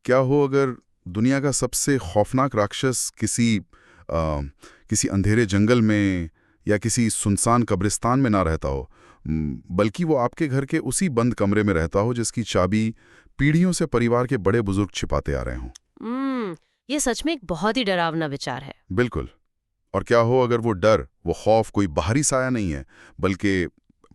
क्या हो अगर दुनिया का सबसे खौफनाक राक्षस किसी अंधेरे जंगल में या किसी सुनसान कब्रिस्तान में ना रहता हो, बल्कि वो आपके घर के उसी बंद कमरे में रहता हो जिसकी चाबी पीढ़ियों से परिवार के बड़े बुजुर्ग छिपाते आ रहे हों। ये सच में एक बहुत ही डरावना विचार है। बिल्कुल। और क्या हो अगर वो डर, वो खौफ कोई बाहरी साया नहीं है, बल्कि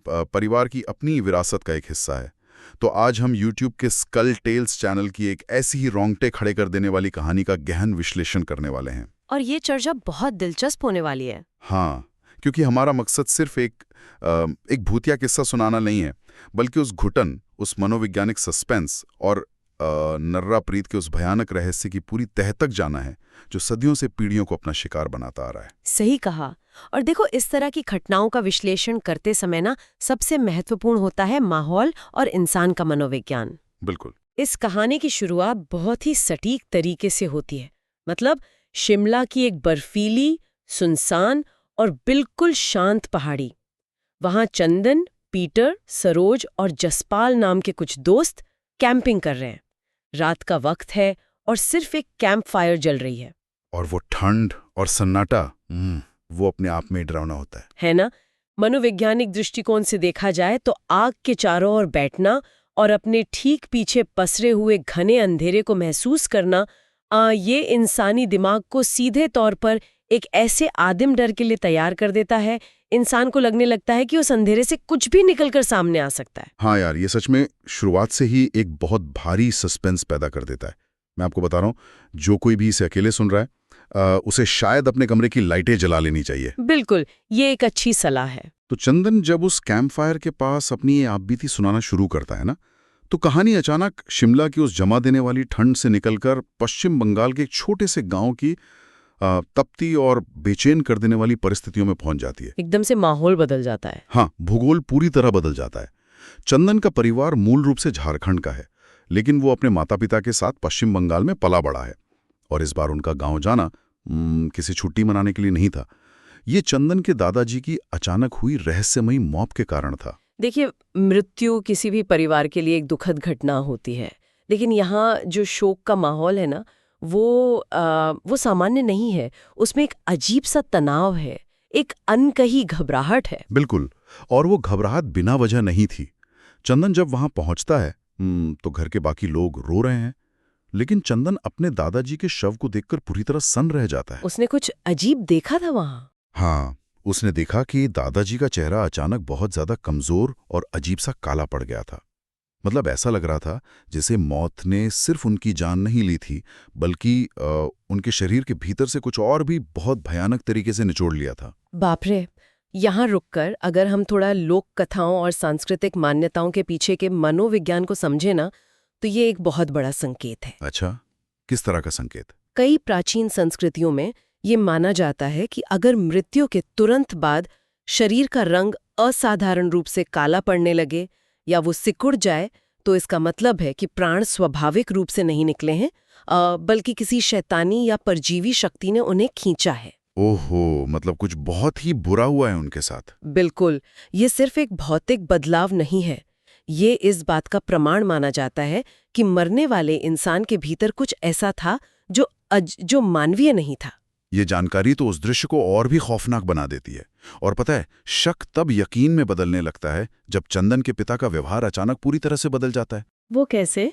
परिवार की अपनी विरासत का एक हिस्सा है। तो आज हम YouTube के स्कल टेल्स चैनल की एक ऐसी ही रोंगटे खड़े कर देने वाली कहानी का गहन विश्लेषण करने वाले हैं। और ये चर्चा बहुत दिलचस्प होने वाली है। हाँ, क्योंकि हमारा मकसद सिर्फ एक भूतिया किस्सा सुनाना नहीं है, बल्कि उस घुटन, उस मनोवैज्ञानिक सस्पेंस और नर्रा प्रीत के उस भयानक रहस्य की पूरी तह तक जाना है जो सदियों से पीढ़ियों को अपना शिकार बनाता आ रहा है। सही कहा। और देखो, इस तरह की घटनाओं का विश्लेषण करते समय ना सबसे महत्वपूर्ण होता है माहौल और इंसान का मनोविज्ञान। बिल्कुल। इस कहानी की शुरुआत बहुत ही सटीक तरीके से होती है। मतलब शिमला की एक बर्फीली, सुनसान और बिल्कुल शांत पहाड़ी। वहां चंदन, पीटर, सरोज और जसपाल नाम के कुछ दोस्त कैंपिंग कर रहे हैं। रात का वक्त है और सिर्फ एक कैंप फायर जल रही है। और वो ठंड और सन्नाटा, वो अपने आप में डरावना होता है ना? मनोवैज्ञानिक दृष्टिकोण से देखा जाए तो आग के चारों ओर बैठना और अपने ठीक पीछे पसरे हुए घने अंधेरे को महसूस करना, ये इंसानी दिमाग को सीधे तौर पर एक ऐसे आदिम डर के लिए तैयार कर देता है। इंसान को लगने लगता है कि उस अंधेरे से कुछ भी निकलकर सामने आ सकता है। हाँ यार, ये सच में शुरुआत से ही एक बहुत भारी सस्पेंस पैदा कर देता है। मैं आपको बता रहा हूँ, जो कोई भी इसे अकेले सुन रहा है, उसे शायद अपने कमरे की लाइटें जला लेनी चाहिए। बिल्कुल, ये एक अच्छी सलाह है। तो चंदन जब उस कैंप फायर के पास अपनी ये आपबीती सुनाना शुरू करता है ना, तो कहानी अचानक शिमला की उस जमा देने वाली ठंड से निकलकर पश्चिम बंगाल के एक छोटे से गांव की तपती और बेचैन कर देने वाली परिस्थितियों में पहुंच जाती है। एकदम से माहौल बदल जाता है। हाँ, भूगोल पूरी तरह बदल जाता है। चंदन का परिवार मूल रूप से झारखंड का है, लेकिन वो अपने माता पिता के साथ पश्चिम बंगाल में पला बड़ा है। और इस बार उनका गांव जाना किसी छुट्टी मनाने के लिए नहीं था। ये चंदन के दादाजी की अचानक हुई रहस्यमयी मौत के कारण था। देखिए, मृत्यु किसी भी परिवार के लिए एक दुखद घटना होती है, लेकिन यहाँ जो शोक का माहौल है ना, वो सामान्य नहीं है। उसमें एक अजीब सा तनाव है, एक अनकही घबराहट है। बिल्कुल। और वो घबराहट बिना वजह नहीं थी। चंदन जब वहां पहुंचता है तो घर के बाकी लोग रो रहे हैं, लेकिन चंदन अपने दादाजी के शव को देखकर पूरी तरह सन्न रह जाता है। उसने कुछ अजीब देखा था वहां। हाँ, उसने देखा कि दादाजी का चेहरा अचानक बहुत ज्यादा कमजोर और अजीब सा काला पड़ गया था। मतलब ऐसा लग रहा था जैसे मौत ने सिर्फ उनकी जान नहीं ली थी, बल्कि उनके शरीर के भीतर से कुछ और भी बहुत भयानक तरीके से निचोड़ लिया था। बाप रे! यहाँ रुककर अगर हम थोड़ा लोक कथाओं और सांस्कृतिक मान्यताओं के पीछे के मनोविज्ञान को समझे ना, तो ये एक बहुत बड़ा संकेत है। अच्छा, किस तरह का संकेत? कई प्राचीन संस्कृतियों में ये माना जाता है कि अगर मृत्यु के तुरंत बाद शरीर का रंग असाधारण रूप से काला पड़ने लगे या वो सिकुड़ जाए, तो इसका मतलब है कि प्राण स्वाभाविक रूप से नहीं निकले हैं, बल्कि किसी शैतानी या परजीवी शक्ति ने उन्हें खींचा है। ओहो, मतलब कुछ बहुत ही बुरा हुआ है उनके साथ। बिल्कुल, ये सिर्फ एक भौतिक बदलाव नहीं है। ये इस बात का प्रमाण माना जाता है कि मरने वाले इंसान के भीतर कुछ ऐसा था जो मानवीय नहीं था। ये जानकारी तो उस दृश्य को और भी खौफनाक बना देती है। और पता है, शक तब यकीन में बदलने लगता है जब चंदन के पिता का व्यवहार अचानक पूरी तरह से बदल जाता है। वो कैसे?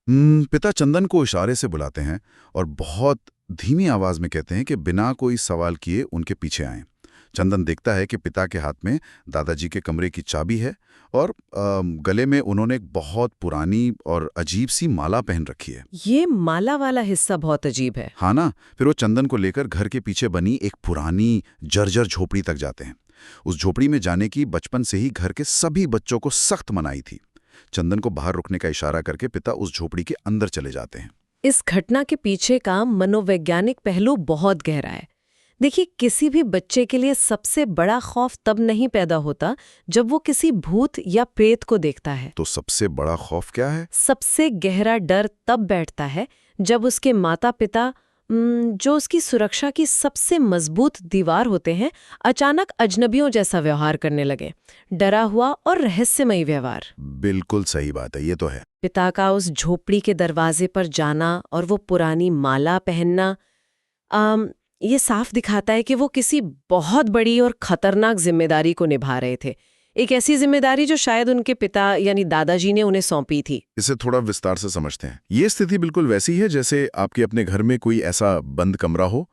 पिता चंदन को इशारे से बुलाते हैं और बहुत धीमी आवाज में कहते हैं कि बिना कोई सवाल किए उनके पीछे आएं। चंदन देखता है कि पिता के हाथ में दादाजी के कमरे की चाबी है और गले में उन्होंने एक बहुत पुरानी और अजीब सी माला पहन रखी है। ये माला वाला हिस्सा बहुत अजीब है। हाँ ना। फिर वो चंदन को लेकर घर के पीछे बनी एक पुरानी जर्जर झोपड़ी तक जाते हैं। उस झोपड़ी में जाने की बचपन से ही घर के सभी बच्चों को सख्त मनाही थी। चंदन को बाहर रुकने का इशारा करके पिता उस झोपड़ी के अंदर चले जाते हैं। इस घटना के पीछे का मनोवैज्ञानिक पहलू बहुत गहरा है। देखिए, किसी भी बच्चे के लिए सबसे बड़ा खौफ तब नहीं पैदा होता जब वो किसी भूत या प्रेत को देखता है। तो सबसे बड़ा खौफ क्या है? सबसे गहरा डर तब बैठता है जब उसके माता पिता जो उसकी सुरक्षा की सबसे मजबूत दीवार होते हैं, अचानक अजनबियों जैसा व्यवहार करने लगे। डरा हुआ और रहस्यमयी व्यवहार। बिल्कुल सही बात है, ये तो है। पिता का उस झोपड़ी के दरवाजे पर जाना और वो पुरानी माला पहनना ये साफ दिखाता है कि वो किसी बहुत बड़ी और खतरनाक जिम्मेदारी को निभा रहे थे। एक ऐसी जिम्मेदारी जो शायद उनके पिता यानी दादाजी ने उन्हें सौंपी थी। इसे थोड़ा विस्तार से समझते हैं। ये स्थिति बिल्कुल वैसी है जैसे आपके अपने घर में कोई ऐसा बंद कमरा हो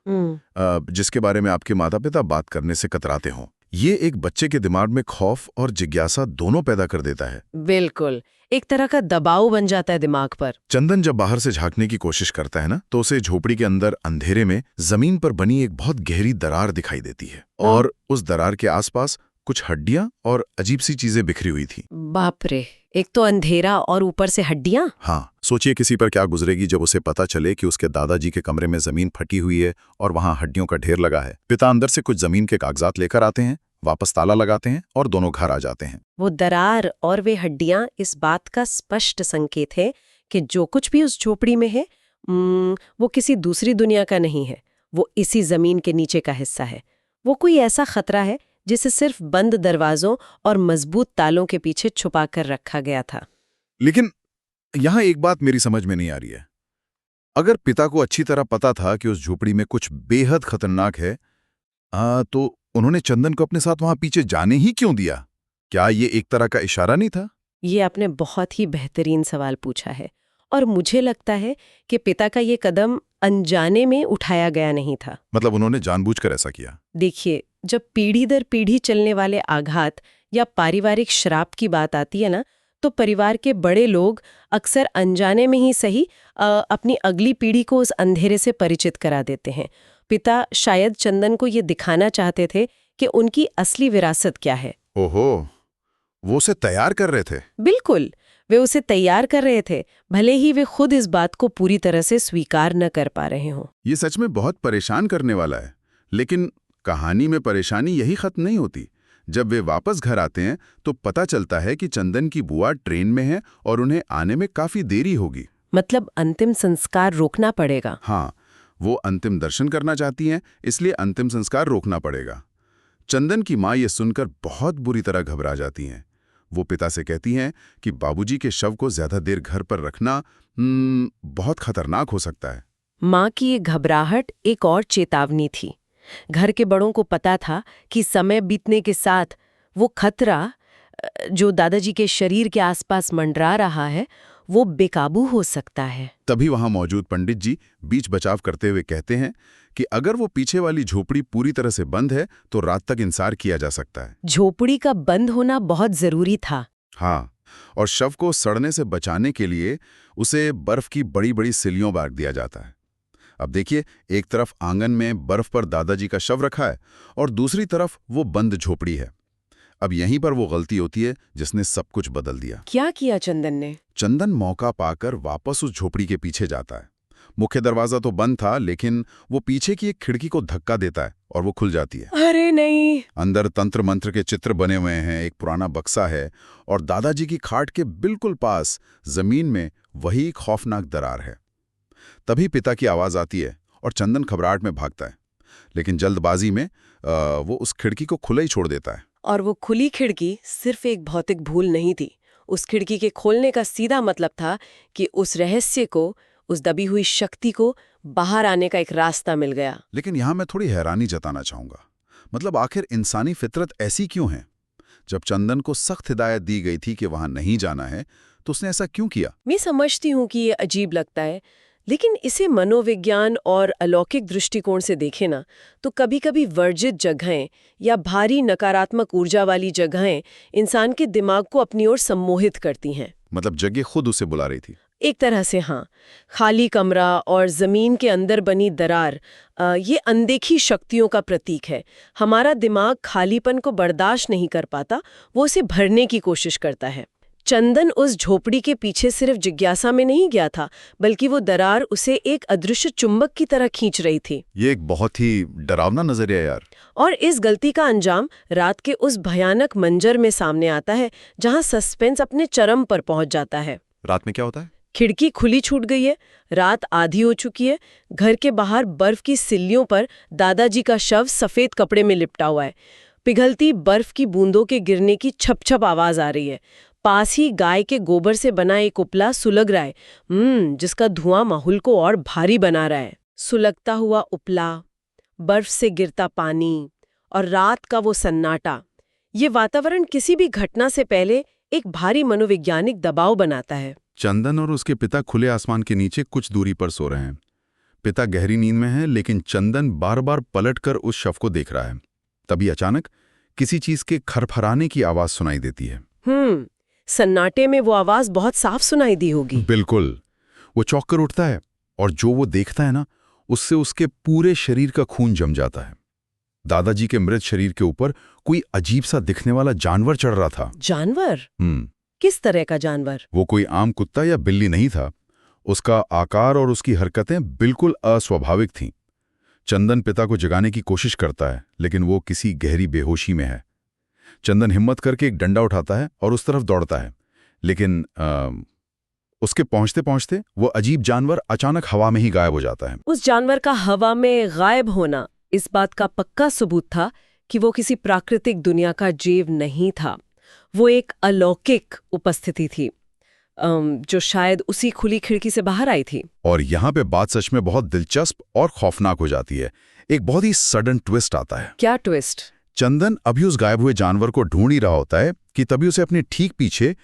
जिसके बारे में आपके माता पिता बात करने से कतराते हों। ये एक बच्चे के दिमाग में खौफ और जिज्ञासा दोनों पैदा कर देता है। बिल्कुल, एक तरह का दबाव बन जाता है दिमाग पर। चंदन जब बाहर से झांकने की कोशिश करता है ना, तो उसे झोपड़ी के अंदर अंधेरे में जमीन पर बनी एक बहुत गहरी दरार दिखाई देती है और उस दरार के आसपास कुछ हड्डियां और अजीब सी चीजें बिखरी हुई थी। बाप रे, एक तो अंधेरा और ऊपर से हड्डियां। हाँ, सोचिए किसी पर क्या गुजरेगी जब उसे पता चले कि उसके दादाजी के कमरे में जमीन फटी हुई है और वहां हड्डियों का ढेर लगा है। पिता अंदर से कुछ जमीन के कागजात लेकर आते हैं, वापस ताला लगाते हैं और दोनों घर आ जाते हैं। वो दरार और वे हड्डियां इस बात का स्पष्ट संकेत है कि जो कुछ भी उस झोपड़ी में है वो किसी दूसरी दुनिया का नहीं है, वो इसी जमीन के नीचे का हिस्सा है। वो कोई ऐसा खतरा है जिसे सिर्फ बंद दरवाजों और मजबूत तालों के पीछे छुपा कर रखा गया था। लेकिन यहां एक बात मेरी समझ में नहीं आ रही है। अगर पिता को अच्छी तरह पता था कि उस झोपड़ी में कुछ बेहद खतरनाक है, तो उन्होंने चंदन को अपने साथ वहां पीछे जाने ही क्यों दिया? क्या ये एक तरह का इशारा नहीं था? ये आपने बहुत ही बेहतरीन सवाल पूछा है और मुझे लगता है कि पिता का ये कदम अनजाने में उठाया गया नहीं था। मतलब उन्होंने जानबूझकर ऐसा किया? देखिए, जब पीढ़ी दर पीढ़ी चलने वाले आघात या पारिवारिक श्राप की बात आती है ना, तो परिवार के बड़े लोग अक्सर अनजाने में ही सही अपनी अगली पीढ़ी को उस अंधेरे से परिचित करा देते हैं। पिता शायद चंदन को ये दिखाना चाहते थे कि उनकी असली विरासत क्या है। ओहो, वो उसे तैयार कर रहे थे। बिल्कुल, वे उसे तैयार कर रहे थे, भले ही वे खुद इस बात को पूरी तरह से स्वीकार न कर पा रहे हों। ये सच में बहुत परेशान करने वाला है। लेकिन कहानी में परेशानी यही खत्म नहीं होती। जब वे वापस घर आते हैं तो पता चलता है कि चंदन की बुआ ट्रेन में है और उन्हें आने में काफी देरी होगी। मतलब अंतिम संस्कार रोकना पड़ेगा। हाँ, वो अंतिम दर्शन करना चाहती हैं, इसलिए अंतिम संस्कार रोकना पड़ेगा। चंदन की माँ ये सुनकर बहुत बुरी तरह घबरा जाती हैं। वो पिता से कहती हैं कि बाबूजी के शव को ज्यादा देर घर पर रखना बहुत खतरनाक हो सकता है। माँ की ये घबराहट एक और चेतावनी थी। घर के बड़ों को पता था कि समय बीतने के साथ वो खतरा जो दादाजी के शरीर के आसपास मंडरा रहा है, वो बेकाबू हो सकता है। तभी वहां मौजूद पंडित जी बीच बचाव करते हुए कहते हैं कि अगर वो पीछे वाली झोपड़ी पूरी तरह से बंद है तो रात तक इंतजार किया जा सकता है। झोपड़ी का बंद होना बहुत जरूरी था। हाँ, और शव को सड़ने से बचाने के लिए उसे बर्फ की बड़ी बड़ी सिलियों बांट दिया जाता है। अब देखिए, एक तरफ आंगन में बर्फ पर दादाजी का शव रखा है और दूसरी तरफ वो बंद झोपड़ी है। अब यहीं पर वो गलती होती है जिसने सब कुछ बदल दिया। क्या किया चंदन ने? चंदन मौका पाकर वापस उस झोपड़ी के पीछे जाता है। मुख्य दरवाजा तो बंद था, लेकिन वो पीछे की एक खिड़की को धक्का देता है और वो खुल जाती है। अरे नहीं! अंदर तंत्र मंत्र के चित्र बने हुए हैं, एक पुराना बक्सा है और दादाजी की खाट के बिल्कुल पास जमीन में वही खौफनाक दरार है। तभी पिता की आवाज आती है और चंदन घबराहट में भागता है, लेकिन जल्दबाजी में वो उस खिड़की को खुला ही छोड़ देता है। और वो खुली खिड़की सिर्फ एक भौतिक भूल नहीं थी। उस खिड़की के खोलने का सीधा मतलब था कि उस रहस्य को, उस दबी हुई शक्ति को बाहर आने का एक रास्ता मिल गया। लेकिन यहां मैं थोड़ी हैरानी जताना चाहूंगा। मतलब आखिर इंसानी फितरत ऐसी क्यों है? जब चंदन को सख्त हिदायत दी गई थी कि वहां नहीं जाना है, तो उसने ऐसा क्यों किया? मैं समझती हूँ कि ये अजीब लगता है, लेकिन इसे मनोविज्ञान और अलौकिक दृष्टिकोण से देखें ना, तो कभी-कभी वर्जित जगहें या भारी नकारात्मक ऊर्जा वाली जगहें इंसान के दिमाग को अपनी ओर सम्मोहित करती हैं। मतलब जगह खुद उसे बुला रही थी? एक तरह से हाँ। खाली कमरा और जमीन के अंदर बनी दरार ये अनदेखी शक्तियों का प्रतीक है। हमारा दिमाग खालीपन को बर्दाश्त नहीं कर पाता, वो उसे भरने की कोशिश करता है। चंदन उस झोपड़ी के पीछे सिर्फ जिज्ञासा में नहीं गया था, बल्कि वो दरार उसे एक अदृश्य चुंबक की तरह खींच रही थी। ये एक बहुत ही डरावना नजरिया यार। और इस गलती का अंजाम रात के उस भयानक मंजर में सामने आता है, जहां सस्पेंस अपने चरम पर पहुंच जाता है। रात में क्या होता है? खिड़की खुली छूट गई है, रात आधी हो चुकी है, घर के बाहर बर्फ की सिल्लियों पर दादाजी का शव सफेद कपड़े में लिपटा हुआ है। पिघलती बर्फ की बूंदों के गिरने की छप छप आवाज आ रही है। पास ही गाय के गोबर से बना एक उपला सुलग रहा है, जिसका धुआं माहौल को और भारी बना रहा है। सुलगता हुआ उपला, बर्फ से गिरता पानी और रात का वो सन्नाटा, ये वातावरण किसी भी घटना से पहले एक भारी मनोवैज्ञानिक दबाव बनाता है। चंदन और उसके पिता खुले आसमान के नीचे कुछ दूरी पर सो रहे हैं। पिता गहरी नींद में है, लेकिन चंदन बार बार पलटकर उस शव को देख रहा है। तभी अचानक किसी चीज के खरखराने की आवाज सुनाई देती है। सन्नाटे में वो आवाज बहुत साफ सुनाई दी होगी। बिल्कुल। वो चौंक कर उठता है और जो वो देखता है ना, उससे उसके पूरे शरीर का खून जम जाता है। दादाजी के मृत शरीर के ऊपर कोई अजीब सा दिखने वाला जानवर चढ़ रहा था। जानवर? किस तरह का जानवर? वो कोई आम कुत्ता या बिल्ली नहीं था। उसका आकार और उसकी हरकतें बिल्कुल अस्वाभाविक थीं। चंदन पिता को जगाने की कोशिश करता है, लेकिन वो किसी गहरी बेहोशी में है। चंदन हिम्मत करके एक डंडा उठाता है और उस तरफ दौड़ता है, लेकिन उसके पहुंचते पहुंचते वो अजीब जानवर अचानक हवा में ही गायब हो जाता है। उस जानवर का हवा में गायब होना इस बात का पक्का सबूत था कि वो किसी प्राकृतिक दुनिया का जीव नहीं था। वो एक अलौकिक उपस्थिति थी, जो शायद उसी खुली खिड़की से बाहर आई थी। और यहाँ पे बात सच में बहुत दिलचस्प और खौफनाक हो जाती है। एक बहुत ही सडन ट्विस्ट आता है। क्या ट्विस्ट? चंदन अभी उस गायब हुए जानवर को ढूंढ ही रहा होता है कि तभी उसे अपने ठीक पीछे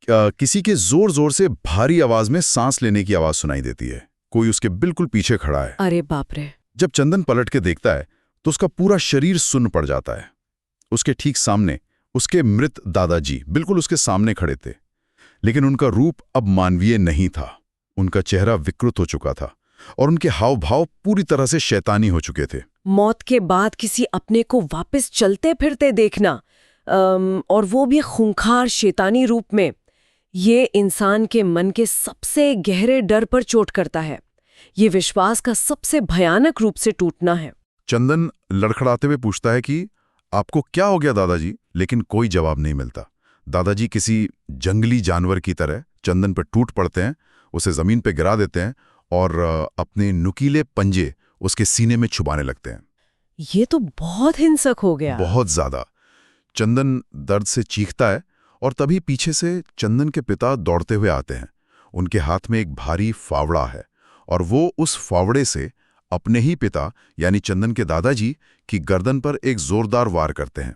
किसी के जोर जोर से भारी आवाज में सांस लेने की आवाज सुनाई देती है। कोई उसके बिल्कुल पीछे खड़ा है। अरे बाप रे! जब चंदन पलट के देखता है तो उसका पूरा शरीर सुन्न पड़ जाता है। उसके ठीक सामने उसके मृत दादाजी बिल्कुल उसके सामने खड़े थे, लेकिन उनका रूप अब मानवीय नहीं था। उनका चेहरा विकृत हो चुका था और उनके हाव भाव पूरी तरह से शैतानी हो चुके थे। मौत के बाद किसी अपने को वापस चलते फिरते देखना, और वो भी खूंखार शैतानी रूप में, ये इंसान के मन के सबसे गहरे डर पर चोट करता है। ये विश्वास का सबसे भयानक रूप से टूटना है। चंदन लड़खड़ाते हुए पूछता है कि आपको क्या हो गया दादाजी, लेकिन कोई जवाब नहीं मिलता। दादाजी किसी जंगली जानवर की तरह चंदन पर टूट पड़ते हैं, उसे जमीन पर गिरा देते हैं और अपने नुकीले पंजे उसके सीने में छुपाने लगते हैं। ये तो बहुत हिंसक हो गया। बहुत ज्यादा। चंदन दर्द से चीखता है और तभी पीछे से चंदन के पिता दौड़ते हुए आते हैं। उनके हाथ में एक भारी फावड़ा है और वो उस फावड़े से अपने ही पिता यानी चंदन के दादाजी की गर्दन पर एक जोरदार वार करते हैं।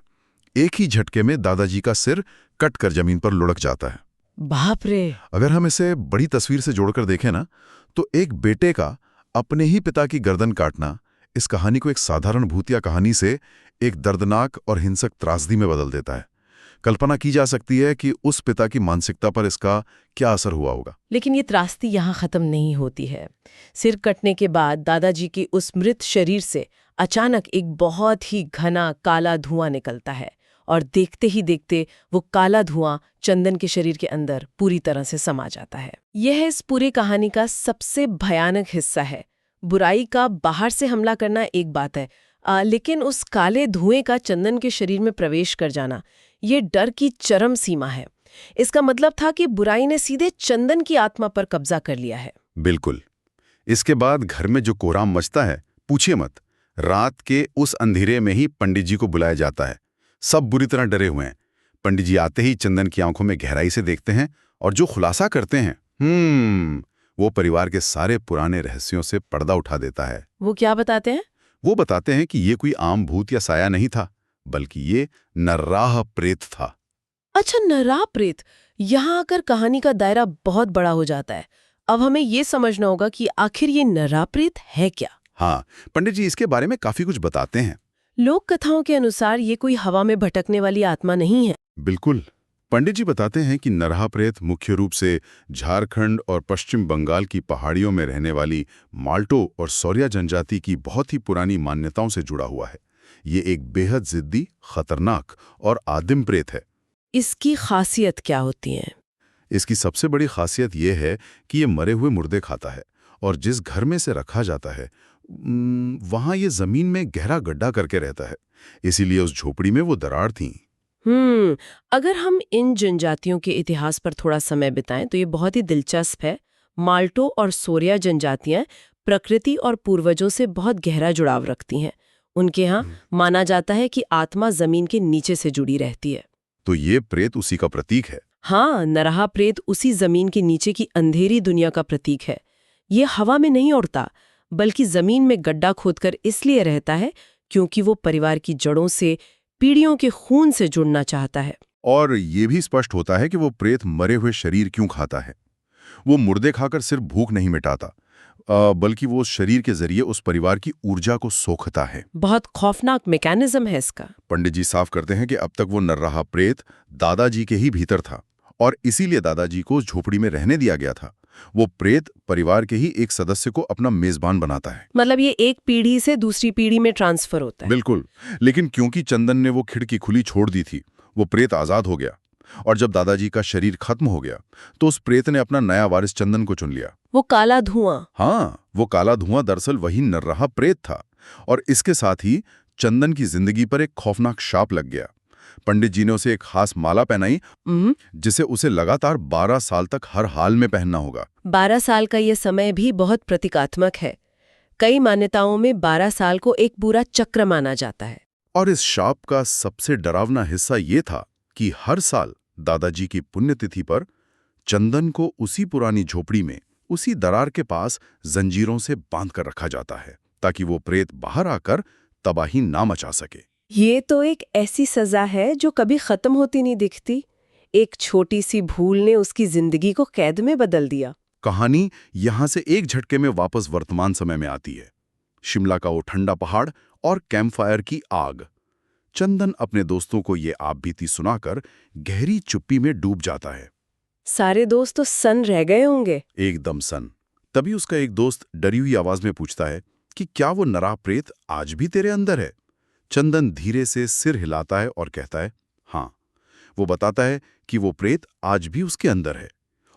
एक ही झटके में दादाजी का सिर कट कर जमीन पर लुढ़क जाता है। बाप रे! अगर हम इसे बड़ी तस्वीर से जोड़कर देखें ना, तो एक बेटे का अपने ही पिता की गर्दन काटना इस कहानी को एक साधारण भूतिया कहानी से एक दर्दनाक और हिंसक त्रासदी में बदल देता है। कल्पना की जा सकती है कि उस पिता की मानसिकता पर इसका क्या असर हुआ होगा। लेकिन ये त्रासदी यहाँ खत्म नहीं होती है। सिर कटने के बाद दादाजी की उस मृत शरीर से अचानक एक बहुत ही घना काला धुआं निकलता है और देखते ही देखते वो काला धुआं चंदन के शरीर के अंदर पूरी तरह से समा जाता है। यह इस पूरी कहानी का सबसे भयानक हिस्सा है। बुराई का बाहर से हमला करना एक बात है, लेकिन उस काले धुएं का चंदन के शरीर में प्रवेश कर जाना, ये डर की चरम सीमा है। इसका मतलब था कि बुराई ने सीधे चंदन की आत्मा पर कब्जा कर लिया है। बिल्कुल। इसके बाद घर में जो कोहराम मचता है, पूछिए मत। रात के उस अंधेरे में ही पंडित जी को बुलाया जाता है। सब बुरी तरह डरे हुए हैं। पंडित जी आते ही चंदन की आंखों में गहराई से देखते हैं और जो खुलासा करते हैं, वो परिवार के सारे पुराने रहस्यों से पर्दा उठा देता है। वो क्या बताते हैं? वो बताते हैं कि ये कोई आम भूत या साया नहीं था, बल्कि ये नर्राह प्रेत था। अच्छा, नर्राह प्रेत। यहाँ आकर कहानी का दायरा बहुत बड़ा हो जाता है। अब हमें ये समझना होगा कि आखिर ये नर्राह प्रेत है क्या। हाँ, पंडित जी इसके बारे में काफी कुछ बताते हैं। लोक कथाओं के अनुसार ये कोई हवा में भटकने वाली आत्मा नहीं है। बिल्कुल। पंडित जी बताते हैं कि नरहा प्रेत मुख्य रूप से झारखंड और पश्चिम बंगाल की पहाड़ियों में रहने वाली माल्टो और सौरिया जनजाति की बहुत ही पुरानी मान्यताओं से जुड़ा हुआ है। ये एक बेहद जिद्दी, खतरनाक और आदिम प्रेत है। इसकी खासियत क्या होती है? इसकी सबसे बड़ी खासियत यह है कि ये मरे हुए मुर्दे खाता है और जिस घर में से रखा जाता है वहां ये जमीन में गहरा गड्ढा करके रहता है। इसीलिए उस झोपड़ी में वो दरार थी। अगर हम इन जनजातियों के इतिहास पर थोड़ा समय बिताएं तो ये बहुत ही दिलचस्प है। माल्टो और सोरिया जनजातियां प्रकृति और पूर्वजों से बहुत गहरा जुड़ाव रखती हैं। उनके यहाँ माना जाता है कि आत्मा जमीन के नीचे से जुड़ी रहती है। तो ये प्रेत उसी का प्रतीक है। हाँ, नरहा प्रेत उसी जमीन के नीचे की अंधेरी दुनिया का प्रतीक है। ये हवा में नहीं उड़ता, बल्कि जमीन में गड्ढा खोदकर इसलिए रहता है क्योंकि वो परिवार की जड़ों से, पीढ़ियों के खून से जुड़ना चाहता है। और ये भी स्पष्ट होता है कि वो प्रेत मरे हुए शरीर क्यों खाता है। वो मुर्दे खाकर सिर्फ भूख नहीं मिटाता, बल्कि वो उस शरीर के जरिए उस परिवार की ऊर्जा को सोखता है। बहुत खौफनाक मैकेनिज्म है इसका। पंडित जी साफ करते हैं कि अब तक वो नर्राहा प्रेत दादाजी के ही भीतर था और इसीलिए दादाजी को उस झोपड़ी में रहने दिया गया था। वो प्रेत परिवार के ही एक सदस्य को अपना मेजबान बनाता है। मतलब ये एक पीढ़ी से दूसरी पीढ़ी में ट्रांसफर होता है। बिल्कुल, लेकिन क्योंकि चंदन ने वो खिड़की खुली छोड़ दी थी, वो प्रेत आजाद हो गया। और जब दादाजी का शरीर खत्म हो गया तो उस प्रेत ने अपना नया वारिस चंदन को चुन लिया। वो काला धुआं। हाँ, वो काला धुआं दरअसल वही नर्राहा प्रेत था और इसके साथ ही चंदन की जिंदगी पर एक खौफनाक शाप लग गया। पंडित जी ने उसे एक खास माला पहनाई जिसे उसे लगातार 12 साल तक हर हाल में पहनना होगा। 12 साल का ये समय भी बहुत प्रतीकात्मक है। कई मान्यताओं में 12 साल को एक पूरा चक्र माना जाता है। और इस शाप का सबसे डरावना हिस्सा ये था कि हर साल दादाजी की पुण्यतिथि पर चंदन को उसी पुरानी झोपड़ी में, उसी दरार के पास जंजीरों से बांध कर रखा जाता है ताकि वो प्रेत बाहर आकर तबाही ना मचा सके। ये तो एक ऐसी सजा है जो कभी खत्म होती नहीं दिखती। एक छोटी सी भूल ने उसकी जिंदगी को कैद में बदल दिया। कहानी यहां से एक झटके में वापस वर्तमान समय में आती है। शिमला का वो ठंडा पहाड़ और कैंपफायर की आग। चंदन अपने दोस्तों को ये आप बीती सुनाकर गहरी चुप्पी में डूब जाता है। सारे दोस्त तो सन रह गए होंगे। एकदम सन। तभी उसका एक दोस्त डरी हुई आवाज में पूछता है कि क्या वो नरहा प्रेत आज भी तेरे अंदर है? चंदन धीरे से सिर हिलाता है और कहता है, हाँ। वो बताता है कि वो प्रेत आज भी उसके अंदर है।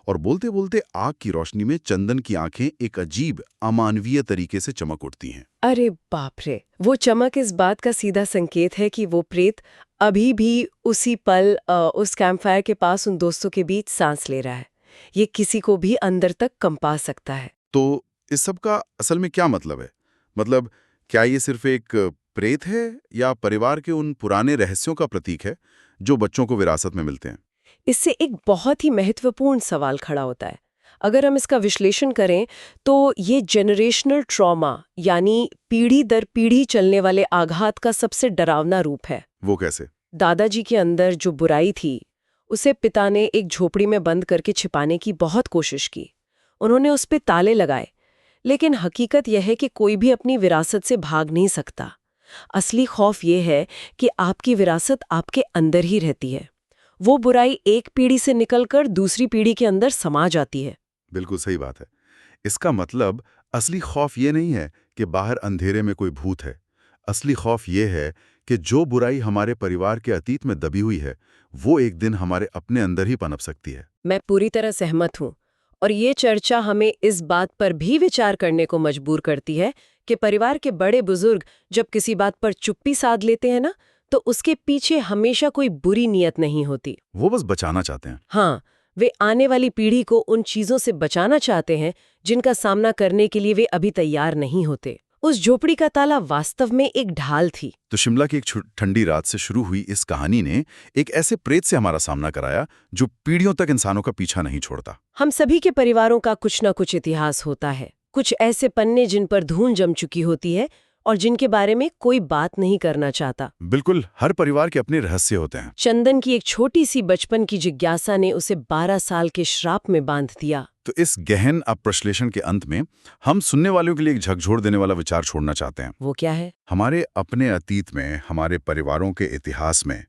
और बोलते बोलते आग की रोशनी में चंदन की आंखें एक अजीब, अमानवीय तरीके से चमक उठती हैं। अरे बाप रे! वो चमक इस बात का सीधा संकेत है कि वो प्रेत अभी भी उसी पल उस कैंपफायर के पास उन दोस्तों के बीच सांस ले रहा है। ये किसी को भी अंदर तक कंपा सकता है। तो इस सब का असल में क्या मतलब है? मतलब क्या ये सिर्फ एक प्रेत है या परिवार के उन पुराने रहस्यों का प्रतीक है जो बच्चों को विरासत में मिलते हैं? इससे एक बहुत ही महत्वपूर्ण सवाल खड़ा होता है। अगर हम इसका विश्लेषण करें तो ये जेनरेशनल ट्रॉमा यानी पीढ़ी दर पीढ़ी चलने वाले आघात का सबसे डरावना रूप है। वो कैसे? दादाजी के अंदर जो बुराई थी उसे पिता ने एक झोपड़ी में बंद करके छिपाने की बहुत कोशिश की। उन्होंने उस पे ताले लगाए, लेकिन हकीकत यह है कि कोई भी अपनी विरासत से भाग नहीं सकता। असली खौफ ये है कि आपकी विरासत आपके अंदर ही रहती है। वो बुराई एक पीढ़ी से निकलकर दूसरी पीढ़ी के अंदर समा जाती है। बिल्कुल सही बात है। इसका मतलब असली खौफ ये नहीं है कि बाहर अंधेरे में कोई भूत है। असली खौफ ये है कि जो बुराई हमारे परिवार के अतीत में दबी हुई है, वो एक दिन हमारे अपने अंदर ही पनप सकती है। मैं पूरी तरह सहमत हूँ। और ये चर्चा हमें इस बात पर भी विचार करने को मजबूर करती है कि परिवार के बड़े बुजुर्ग जब किसी बात पर चुप्पी साध लेते हैं ना, तो उसके पीछे हमेशा कोई बुरी नीयत नहीं होती। वो बस बचाना चाहते हैं। हाँ, वे आने वाली पीढ़ी को उन चीजों से बचाना चाहते हैं जिनका सामना करने के लिए वे अभी तैयार नहीं होते। उस झोपड़ी का ताला वास्तव में एक ढाल थी। तो शिमला की एक ठंडी रात से शुरू हुई इस कहानी ने एक ऐसे प्रेत से हमारा सामना कराया जो पीढ़ियों तक इंसानों का पीछा नहीं छोड़ता। हम सभी के परिवारों का कुछ न कुछ इतिहास होता है, कुछ ऐसे पन्ने जिन पर धूल जम चुकी होती है और जिनके बारे में कोई बात नहीं करना चाहता। बिल्कुल, हर परिवार के अपने रहस्य होते हैं। चंदन की एक छोटी सी बचपन की जिज्ञासा ने उसे 12 साल के श्राप में बांध दिया। तो इस गहन प्रश्लेषण के अंत में हम सुनने वालों के लिए एक झकझोर देने वाला विचार छोड़ना चाहते हैं। वो क्या है? हमारे अपने अतीत में, हमारे परिवारों के इतिहास में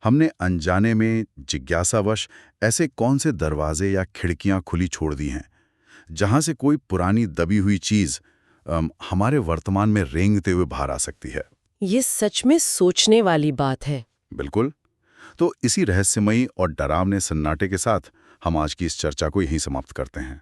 हमने अनजाने में, जिज्ञासावश ऐसे कौन से दरवाजे या खिड़कियां खुली छोड़ दी हैं जहां से कोई पुरानी दबी हुई चीज हमारे वर्तमान में रेंगते हुए बाहर आ सकती है। ये सच में सोचने वाली बात है। बिल्कुल। तो इसी रहस्यमयी और डरावने सन्नाटे के साथ हम आज की इस चर्चा को यहीं समाप्त करते हैं।